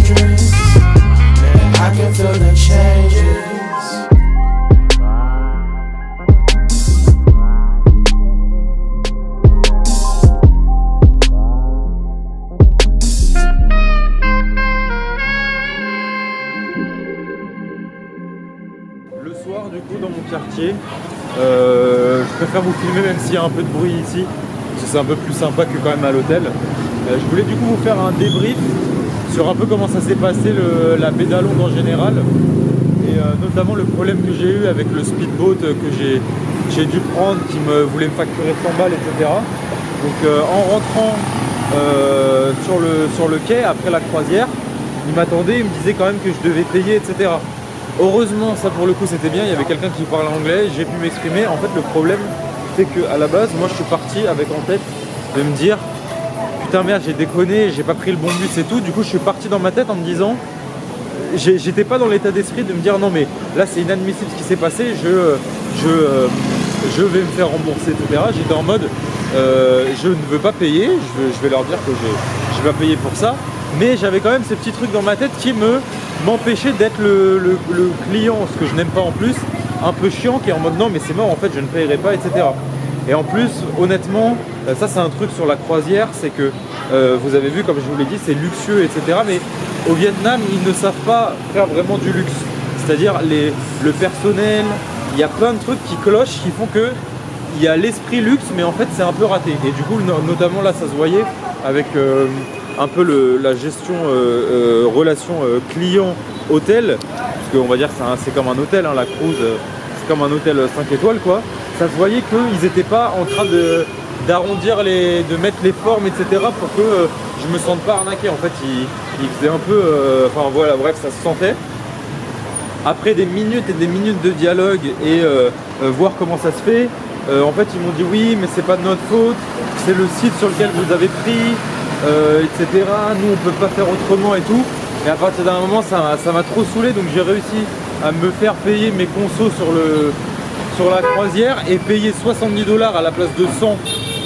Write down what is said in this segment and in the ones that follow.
dangerous. Man, I can feel the changes. Le soir, du coup, dans mon quartier, je préfère vous filmer même s'il y a un peu de bruit ici, parce que c'est un peu plus sympa que quand même à l'hôtel. Je voulais du coup vous faire un débrief sur un peu comment ça s'est passé la baie d'Along en général, et notamment le problème que j'ai eu avec le speedboat que j'ai dû prendre, qui voulait me facturer 100 balles, etc. Donc en rentrant sur le quai après la croisière, il m'attendait, il me disait quand même que je devais payer, etc. Heureusement, ça pour le coup c'était bien, il y avait quelqu'un qui parlait anglais, j'ai pu m'exprimer. En fait le problème c'est qu'à la base, moi je suis parti avec en tête de me dire putain merde, j'ai déconné, j'ai pas pris le bon bus et tout. Du coup je suis parti dans ma tête en me disant, j'étais pas dans l'état d'esprit de me dire non mais là c'est inadmissible ce qui s'est passé, je vais me faire rembourser, etc. J'étais en mode je ne veux pas payer, je vais leur dire que je vais pas payer pour ça. Mais j'avais quand même ces petits trucs dans ma tête qui m'empêchaient d'être le client, ce que je n'aime pas en plus, un peu chiant, qui est en mode non mais c'est mort en fait je ne payerai pas, etc. Et en plus honnêtement, ça c'est un truc sur la croisière, c'est que vous avez vu comme je vous l'ai dit c'est luxueux, etc. Mais au Vietnam ils ne savent pas faire vraiment du luxe, c'est-à-dire le personnel, il y a plein de trucs qui clochent qui font que il y a l'esprit luxe mais en fait c'est un peu raté. Et du coup notamment là ça se voyait avec un peu la gestion relation client-hôtel, parce qu'on va dire que c'est comme un hôtel, hein, la cruise, c'est comme un hôtel 5 étoiles quoi. Ça se voyait qu'ils n'étaient pas en train d'arrondir de mettre les formes, etc. pour que je me sente pas arnaqué. En fait, ils faisaient un peu, enfin voilà, bref, ça se sentait. Après des minutes et des minutes de dialogue et voir comment ça se fait, en fait ils m'ont dit oui mais c'est pas de notre faute, c'est le site sur lequel vous avez pris, etc. Nous on peut pas faire autrement et tout. Et à partir d'un moment ça m'a trop saoulé, donc j'ai réussi à me faire payer mes consos sur la croisière et payer 70 $ à la place de 100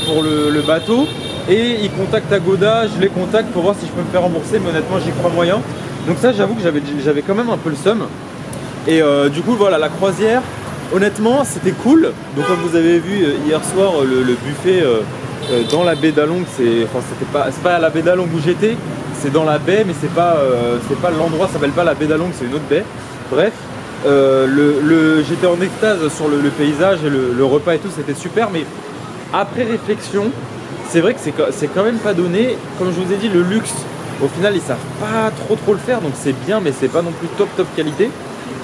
pour le bateau. Et ils contactent Agoda, je les contacte pour voir si je peux me faire rembourser, mais honnêtement j'y crois moyen. Donc ça j'avoue que j'avais quand même un peu le seum. Et du coup voilà, la croisière honnêtement c'était cool. Donc comme vous avez vu hier soir le buffet dans la baie d'Along, c'est pas à la baie d'Along où j'étais, c'est dans la baie, mais c'est pas l'endroit, ça s'appelle pas la baie d'Along, c'est une autre baie. Bref, j'étais en extase sur le paysage et le repas et tout, c'était super. Mais après réflexion, c'est vrai que c'est quand même pas donné. Comme je vous ai dit, le luxe, au final, ils savent pas trop le faire, donc c'est bien, mais c'est pas non plus top qualité.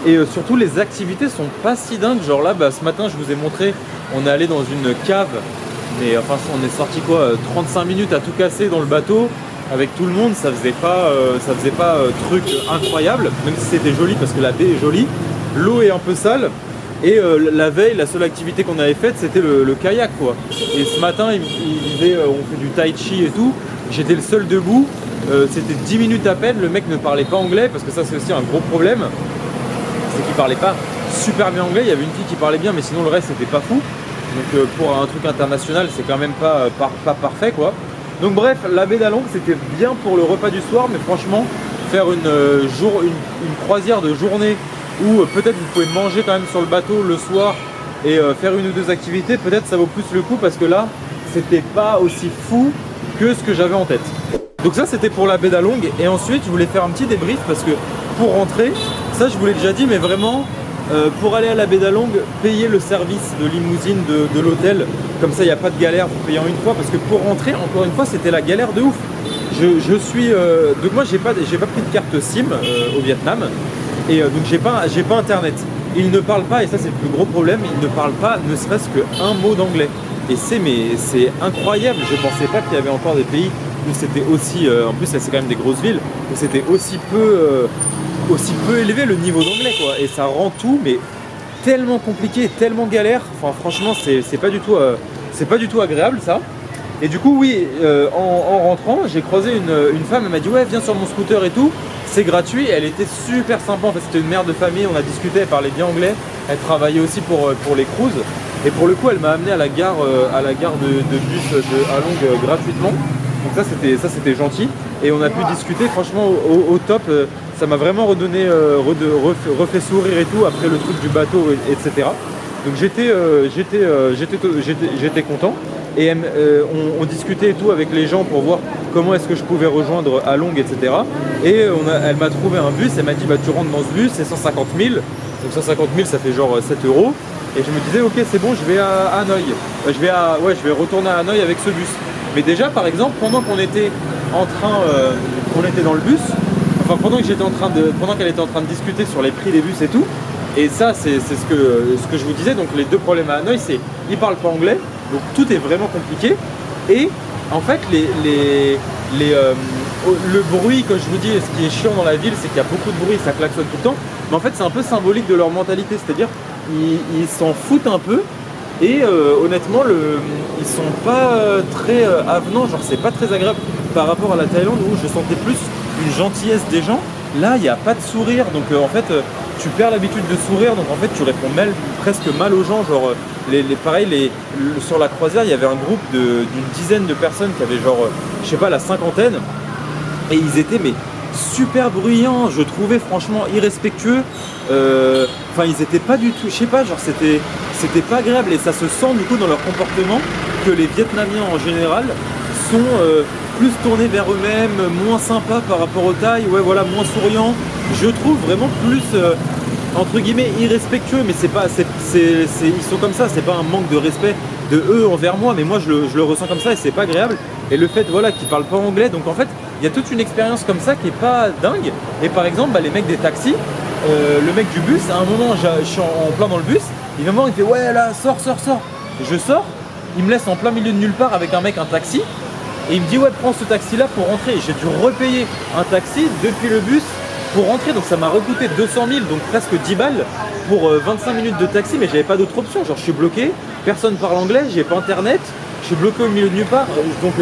Et surtout, les activités sont pas si dingues. Genre là, ce matin, je vous ai montré, on est allé dans une cave. Mais enfin on est sorti quoi, 35 minutes à tout casser dans le bateau avec tout le monde, ça faisait pas truc incroyable, même si c'était joli parce que la baie est jolie, l'eau est un peu sale. Et la veille, la seule activité qu'on avait faite c'était le kayak quoi. Et ce matin il disait on fait du tai chi et tout, j'étais le seul debout, c'était 10 minutes à peine, le mec ne parlait pas anglais parce que ça c'est aussi un gros problème, c'est qu'il parlait pas super bien anglais. Il y avait une fille qui parlait bien mais sinon le reste c'était pas fou. Donc pour un truc international c'est quand même pas parfait quoi. Donc bref, la baie d'Along c'était bien pour le repas du soir, mais franchement faire une croisière de journée où peut-être vous pouvez manger quand même sur le bateau le soir et faire une ou deux activités, peut-être ça vaut plus le coup parce que là c'était pas aussi fou que ce que j'avais en tête. Donc ça c'était pour la baie d'Along. Et ensuite je voulais faire un petit débrief parce que pour rentrer, ça je vous l'ai déjà dit, mais vraiment pour aller à la baie d'Along, payer le service de limousine de l'hôtel, comme ça il n'y a pas de galère, vous payez en une fois, parce que pour rentrer, encore une fois, c'était la galère de ouf. Donc moi j'ai pas pris de carte SIM au Vietnam, et donc j'ai pas internet. Ils ne parlent pas, et ça c'est le plus gros problème, ils ne parlent pas ne serait-ce qu'un mot d'anglais. Et c'est incroyable, je pensais pas qu'il y avait encore des pays où c'était aussi, en plus c'est quand même des grosses villes, où c'était aussi peu élevé le niveau d'anglais quoi. Et ça rend tout mais tellement compliqué, tellement galère. Enfin franchement c'est pas du tout agréable ça. Et du coup oui, en rentrant j'ai croisé une femme, elle m'a dit ouais viens sur mon scooter et tout, c'est gratuit. Elle était super sympa, en fait c'était une mère de famille, on a discuté, elle parlait bien anglais, elle travaillait aussi pour les cruises. Et pour le coup elle m'a amené à la gare de bus de Along gratuitement. Donc ça c'était gentil. et on a pu discuter franchement au top. Ça m'a vraiment redonné, refait sourire et tout après le truc du bateau, etc. Donc j'étais content. Et on discutait et tout avec les gens pour voir comment est-ce que je pouvais rejoindre à Longue, etc. Et elle m'a trouvé un bus, elle m'a dit bah tu rentres dans ce bus, c'est 150 000. Donc 150 000 ça fait genre 7 euros. Et je me disais ok c'est bon, je vais à Hanoï. Je vais retourner à Hanoï avec ce bus. Mais déjà par exemple pendant qu'on était en train, qu'on était dans le bus, enfin pendant qu'elle était en train de discuter sur les prix des bus et tout. Et ça c'est ce que je vous disais. Donc les deux problèmes à Hanoï, c'est ils parlent pas anglais. Donc tout est vraiment compliqué et en fait le bruit, comme je vous dis, ce qui est chiant dans la ville, c'est qu'il y a beaucoup de bruit, ça klaxonne tout le temps. Mais en fait c'est un peu symbolique de leur mentalité, c'est-à-dire ils s'en foutent un peu et honnêtement ils sont pas très avenants, genre c'est pas très agréable par rapport à la Thaïlande où je sentais plus une gentillesse des gens. Là il n'y a pas de sourire, donc en fait tu perds l'habitude de sourire, donc en fait tu réponds presque mal aux gens, genre sur la croisière il y avait un groupe d'une dizaine de personnes qui avaient genre je sais pas la cinquantaine et ils étaient mais super bruyants, je trouvais franchement irrespectueux, enfin ils étaient pas du tout, je sais pas, genre c'était pas agréable et ça se sent du coup dans leur comportement que les Vietnamiens en général sont plus tournés vers eux-mêmes, moins sympas par rapport aux Thaïs, ouais voilà, moins souriants, je trouve vraiment plus entre guillemets irrespectueux, mais ils sont comme ça, c'est pas un manque de respect de eux envers moi, mais moi je le ressens comme ça et c'est pas agréable. Et le fait voilà qu'ils parlent pas anglais, donc en fait il y a toute une expérience comme ça qui est pas dingue. Et par exemple bah, les mecs des taxis, le mec du bus, à un moment je suis en plein dans le bus, il vient me voir, il fait ouais là sors. Je sors, il me laisse en plein milieu de nulle part avec un taxi et il me dit ouais prends ce taxi là pour rentrer. J'ai dû repayer un taxi depuis le bus pour rentrer, donc ça m'a recoûté 200 000, donc presque 10 balles pour 25 minutes de taxi, mais j'avais pas d'autre option, genre je suis bloqué, personne parle anglais, j'ai pas internet, je suis bloqué au milieu de nulle part, donc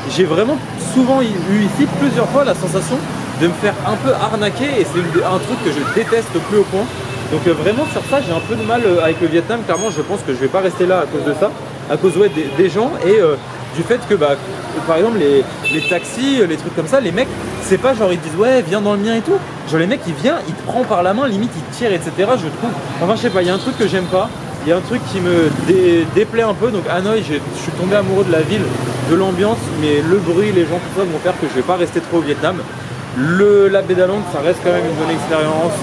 j'ai vraiment souvent eu ici plusieurs fois la sensation de me faire un peu arnaquer et c'est un truc que je déteste au plus haut point. Donc vraiment sur ça j'ai un peu de mal avec le Vietnam, clairement je pense que je vais pas rester là à cause de ça, à cause ouais, des gens et du fait que bah, par exemple les taxis, les trucs comme ça, les mecs c'est pas genre ils disent ouais viens dans le mien et tout, genre les mecs ils viennent, ils te prennent par la main, limite ils te tirent etc. Je trouve, enfin je sais pas, il y a un truc que j'aime pas, il y a un truc qui me déplaît un peu, donc Hanoï je suis tombé amoureux de la ville, de l'ambiance, mais le bruit, les gens tout ça vont faire que je vais pas rester trop au Vietnam. La baie d'Along ça reste quand même une bonne expérience,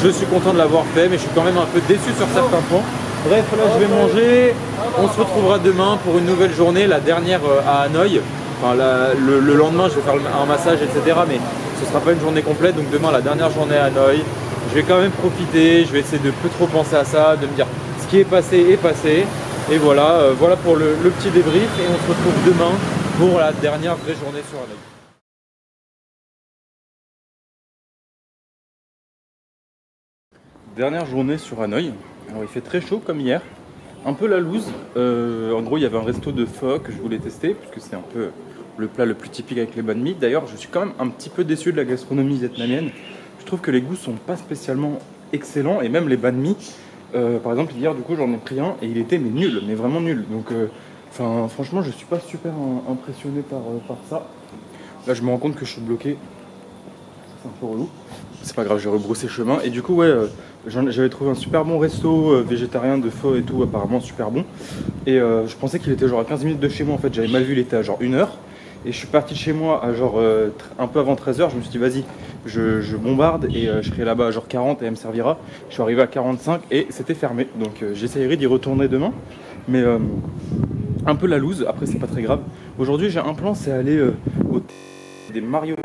je suis content de l'avoir fait mais je suis quand même un peu déçu sur certains points. Bref là je vais manger, on se retrouvera demain pour une nouvelle journée, la dernière à Hanoï. Enfin, le lendemain je vais faire un massage etc, mais ce sera pas une journée complète, donc demain la dernière journée à Hanoï. Je vais quand même profiter, je vais essayer de plus trop penser à ça, de me dire ce qui est passé, et voilà, voilà pour le petit débrief et on se retrouve demain pour la dernière vraie journée sur Hanoï. Dernière journée sur Hanoï, alors il fait très chaud comme hier, un peu la loose, en gros il y avait un resto de pho que je voulais tester, puisque c'est un peu le plat le plus typique avec les banh mi. D'ailleurs je suis quand même un petit peu déçu de la gastronomie vietnamienne, je trouve que les goûts sont pas spécialement excellents, et même les banh mi, par exemple hier du coup j'en ai pris un et il était mais nul, mais vraiment nul, donc franchement je suis pas super impressionné par ça. Là je me rends compte que je suis bloqué, c'est un peu relou. C'est pas grave, j'ai rebroussé chemin. Et du coup, ouais, j'avais trouvé un super bon resto végétarien de pho et tout, apparemment super bon. Et je pensais qu'il était genre à 15 minutes de chez moi. En fait, j'avais mal vu, il était à genre 1 heure. Et je suis parti de chez moi à genre un peu avant 13 h. Je me suis dit, vas-y, je bombarde et je serai là-bas à genre 40 et elle me servira. Je suis arrivé à 45 et c'était fermé. Donc j'essayerai d'y retourner demain. Mais un peu la loose, après, c'est pas très grave. Aujourd'hui, j'ai un plan, c'est aller au des Mario.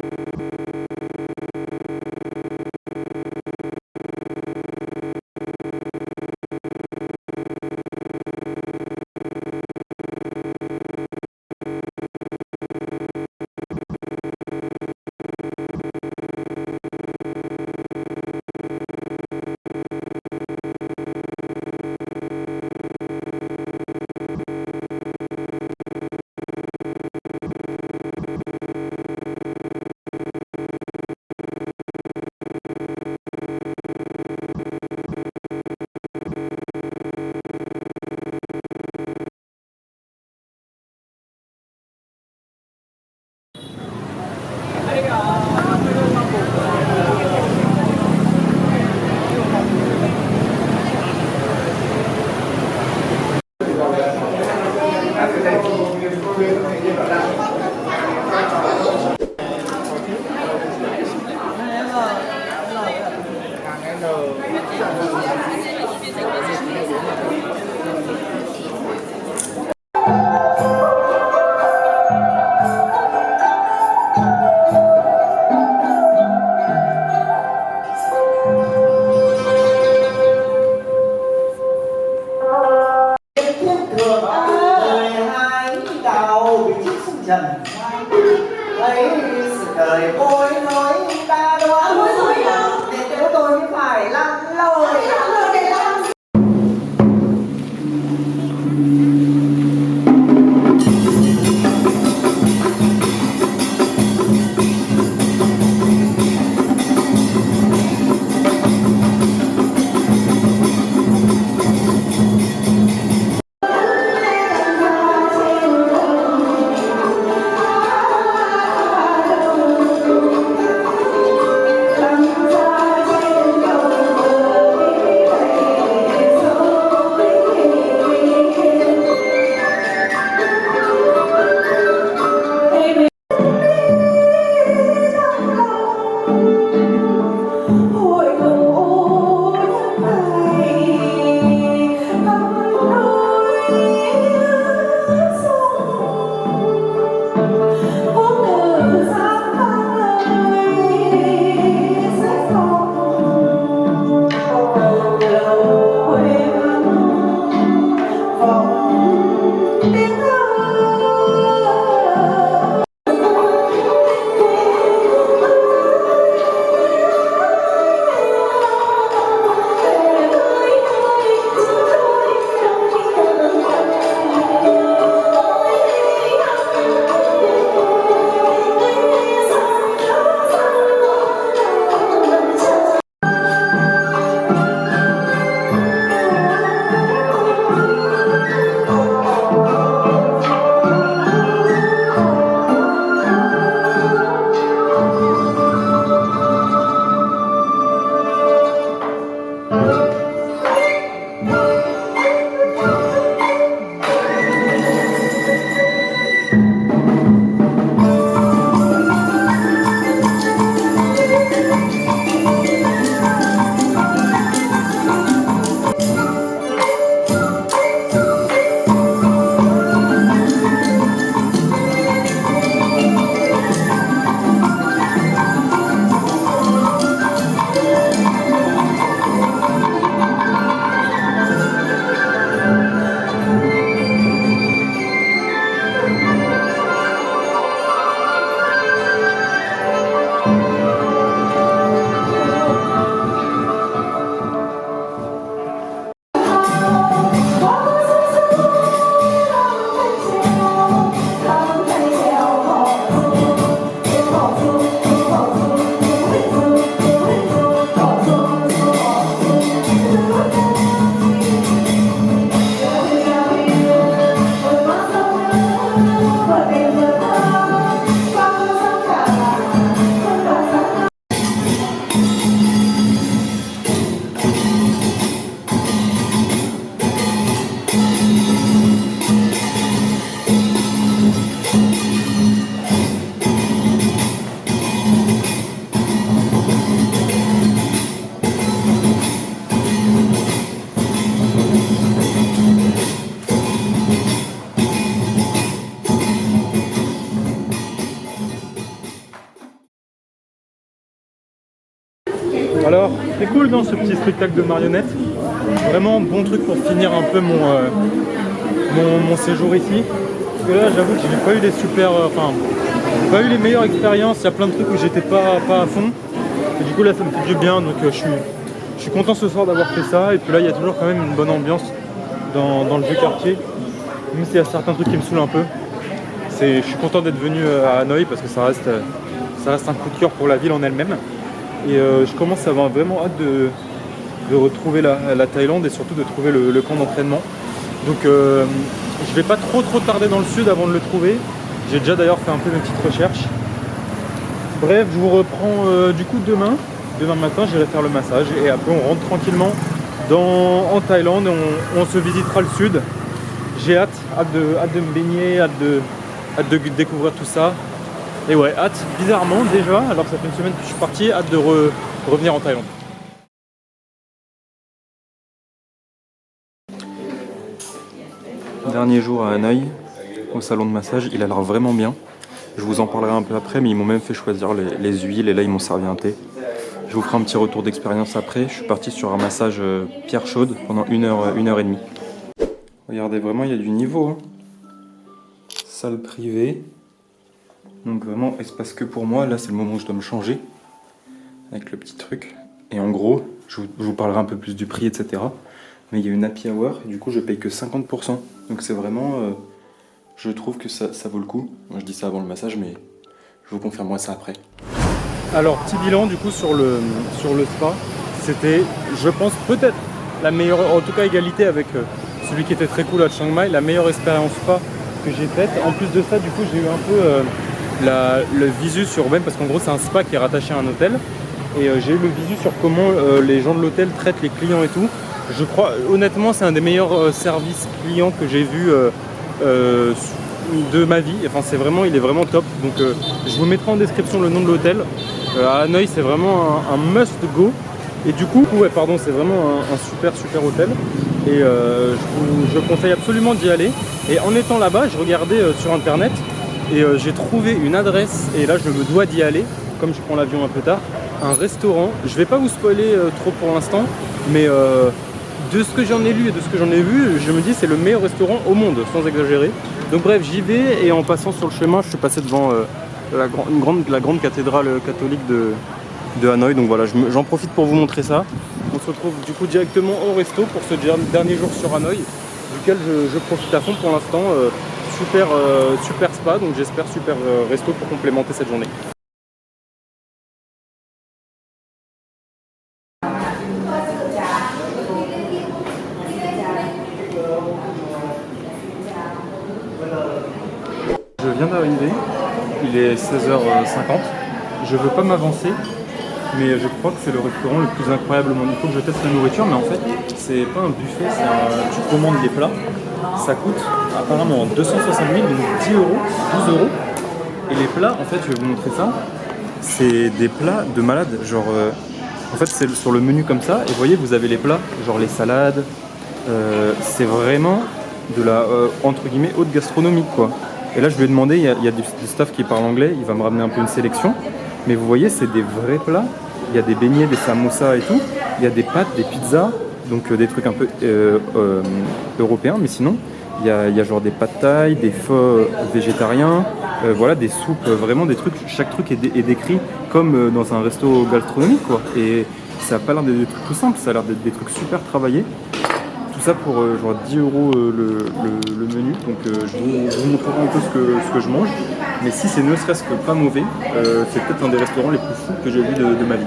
ấy sự đời bối rối ta đoán để cho tôi phải lăn lội. Alors, c'est cool dans ce petit spectacle de marionnettes. Vraiment bon truc pour finir un peu mon séjour ici. Parce que là, j'avoue que j'ai pas eu des super, pas eu les meilleures expériences. Il y a plein de trucs où j'étais pas à fond. Et du coup là, ça me fait du bien. Donc je suis content ce soir d'avoir fait ça. Et puis là, il y a toujours quand même une bonne ambiance dans le vieux quartier. Même s'il y a certains trucs qui me saoulent un peu. Je suis content d'être venu à Hanoï parce que ça reste un coup de cœur pour la ville en elle-même. Et je commence à avoir vraiment hâte de retrouver la Thaïlande et surtout de trouver le camp d'entraînement. Donc je vais pas trop tarder dans le sud avant de le trouver. J'ai déjà d'ailleurs fait un peu mes petites recherches. Bref, je vous reprends du coup demain. Demain matin, j'irai faire le massage et après on rentre tranquillement en Thaïlande et on se visitera le sud. J'ai hâte de me baigner, hâte de découvrir tout ça. Et ouais, hâte, bizarrement déjà, alors que ça fait une semaine que je suis parti, hâte de revenir en Thaïlande. Dernier jour à Hanoï, au salon de massage, il a l'air vraiment bien. Je vous en parlerai un peu après, mais ils m'ont même fait choisir les huiles et là ils m'ont servi un thé. Je vous ferai un petit retour d'expérience après. Je suis parti sur un massage pierre chaude pendant une heure et demie. Regardez, vraiment il y a du niveau. Hein. Salle privée. Donc vraiment espace que pour moi, là c'est le moment où je dois me changer avec le petit truc. Et en gros, je vous parlerai un peu plus du prix, etc. Mais il y a une happy hour et du coup je paye que 50%. Donc c'est vraiment, je trouve que ça vaut le coup. Moi je dis ça avant le massage, mais je vous confirmerai ça après. Alors petit bilan du coup sur le spa. C'était, je pense, peut-être la meilleure, en tout cas égalité avec celui qui était très cool à Chiang Mai, la meilleure expérience spa que j'ai faite. En plus de ça, du coup, j'ai eu un peu le visu sur Ben, parce qu'en gros, c'est un spa qui est rattaché à un hôtel. Et j'ai eu le visu sur comment les gens de l'hôtel traitent les clients et tout. Je crois, honnêtement, c'est un des meilleurs services clients que j'ai vu de ma vie. Enfin, c'est vraiment, il est vraiment top. Donc, je vous mettrai en description le nom de l'hôtel. À Hanoï, c'est vraiment un must go. Et du coup, ouais, pardon, c'est vraiment un super hôtel. Et je conseille absolument d'y aller. Et en étant là-bas, je regardais sur internet et j'ai trouvé une adresse. Et là, je me dois d'y aller, comme je prends l'avion un peu tard. Un restaurant. Je vais pas vous spoiler trop pour l'instant, mais de ce que j'en ai lu et de ce que j'en ai vu, je me dis c'est le meilleur restaurant au monde, sans exagérer. Donc bref, j'y vais et en passant sur le chemin, je suis passé devant la grande cathédrale catholique de Hanoï. Donc voilà, j'en profite pour vous montrer ça. On se retrouve du coup directement au resto pour ce dernier jour sur Hanoï, duquel je profite à fond pour l'instant. Super spa, donc j'espère super resto pour complémenter cette journée. Je viens d'arriver, il est 16h50, je veux pas m'avancer, mais je crois que c'est le restaurant le plus incroyable au monde. Il faut que je teste la nourriture, mais en fait, c'est pas un buffet, tu commandes les plats, ça coûte apparemment 260 000, donc 10 euros, 12 euros. Et les plats, en fait, je vais vous montrer ça, c'est des plats de malade, genre, en fait, c'est sur le menu comme ça, et vous voyez, vous avez les plats, genre les salades, c'est vraiment de la, entre guillemets, haute gastronomie, quoi. Et là, je lui ai demandé, il y a du staff qui parle anglais, il va me ramener un peu une sélection. Mais vous voyez, c'est des vrais plats. Il y a des beignets, des samosas et tout. Il y a des pâtes, des pizzas, donc des trucs un peu européens. Mais sinon, il y a genre des pâtes thaï, des pho végétariens, voilà, des soupes, vraiment des trucs. Chaque truc est décrit comme dans un resto gastronomique, quoi. Et ça n'a pas l'air des trucs tout simples, ça a l'air d'être des trucs super travaillés. Tout ça pour genre 10 euros le menu, donc je vous montrerai un peu ce que je mange, mais si c'est ne serait-ce que pas mauvais, c'est peut-être un des restaurants les plus fous que j'ai vu de ma vie.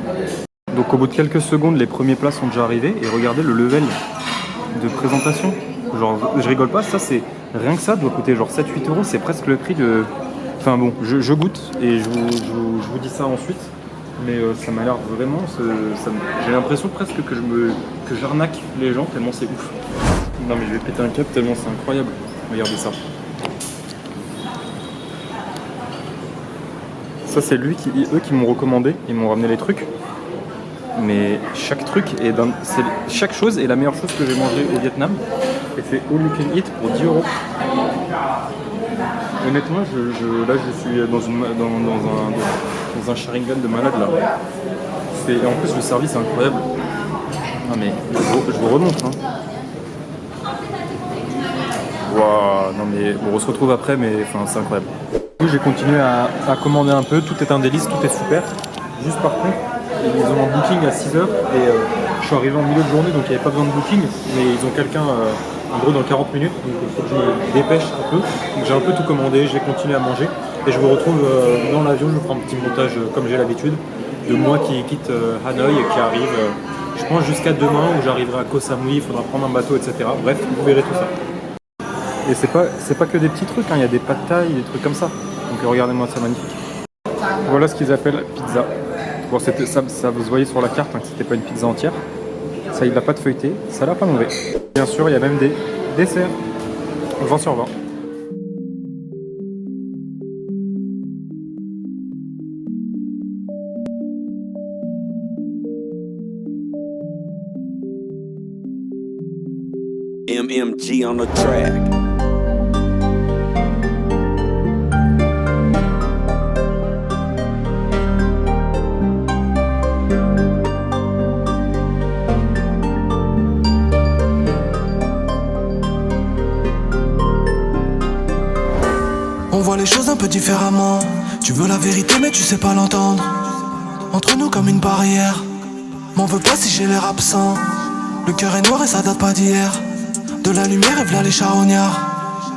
Donc au bout de quelques secondes, les premiers plats sont déjà arrivés, et regardez le level de présentation, genre je rigole pas, ça c'est, rien que ça doit coûter genre 7-8 euros, c'est presque le prix de... Enfin bon, je goûte, et je vous dis ça ensuite. Mais ça m'a l'air vraiment, j'ai l'impression presque que j'arnaque les gens tellement c'est ouf. Non mais je vais péter un câble tellement c'est incroyable. Regardez ça. Ça c'est eux qui m'ont recommandé, ils m'ont ramené les trucs. Mais chaque truc chaque chose est la meilleure chose que j'ai mangée au Vietnam. Et c'est all you can eat pour 10 euros. Honnêtement, là je suis dans un sharingan de malade là. Et en plus le service est incroyable. Ah mais je vous remontre. Hein. Waouh, non mais bon, on se retrouve après, mais enfin c'est incroyable. Du coup j'ai continué à commander un peu, tout est un délice, tout est super. Juste par contre, ils ont un booking à 6h et je suis arrivé en milieu de journée donc il n'y avait pas besoin de booking, mais ils ont quelqu'un en gros dans 40 minutes, donc il faut que je me dépêche un peu. Donc j'ai un peu tout commandé, j'ai continué à manger et je vous retrouve dans l'avion, je vous ferai un petit montage comme j'ai l'habitude de moi qui quitte Hanoï et qui arrive, je pense jusqu'à demain où j'arriverai à Koh Samui, il faudra prendre un bateau, etc. Bref, vous verrez tout ça. Et c'est pas que des petits trucs, hein, il y a des pâtes thaï, des trucs comme ça. Donc regardez-moi, c'est magnifique. Voilà ce qu'ils appellent pizza. Bon, ça vous voyez sur la carte hein, que c'était pas une pizza entière. Ça, il n'a pas de feuilleté, ça a l'air pas mauvais. Bien sûr, il y a même des desserts. 20 sur 20. MMG on the track. On voit les choses un peu différemment. Tu veux la vérité mais tu sais pas l'entendre. Entre nous comme une barrière. M'en veux pas si j'ai l'air absent. Le cœur est noir et ça date pas d'hier. De la lumière et v'là les charognards.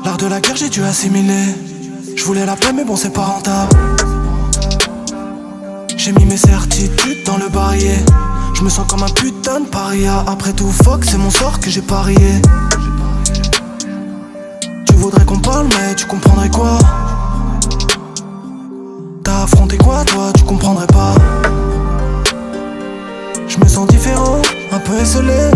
L'art de la guerre j'ai dû assimiler. Je voulais la paix mais bon c'est pas rentable. J'ai mis mes certitudes dans le barillet. Je me sens comme un putain de paria. Après tout fuck c'est mon sort que j'ai parié. Tu voudrais qu'on parle mais tu comprendrais quoi? T'as affronté quoi toi? Tu comprendrais pas. Je me sens différent, un peu esselé.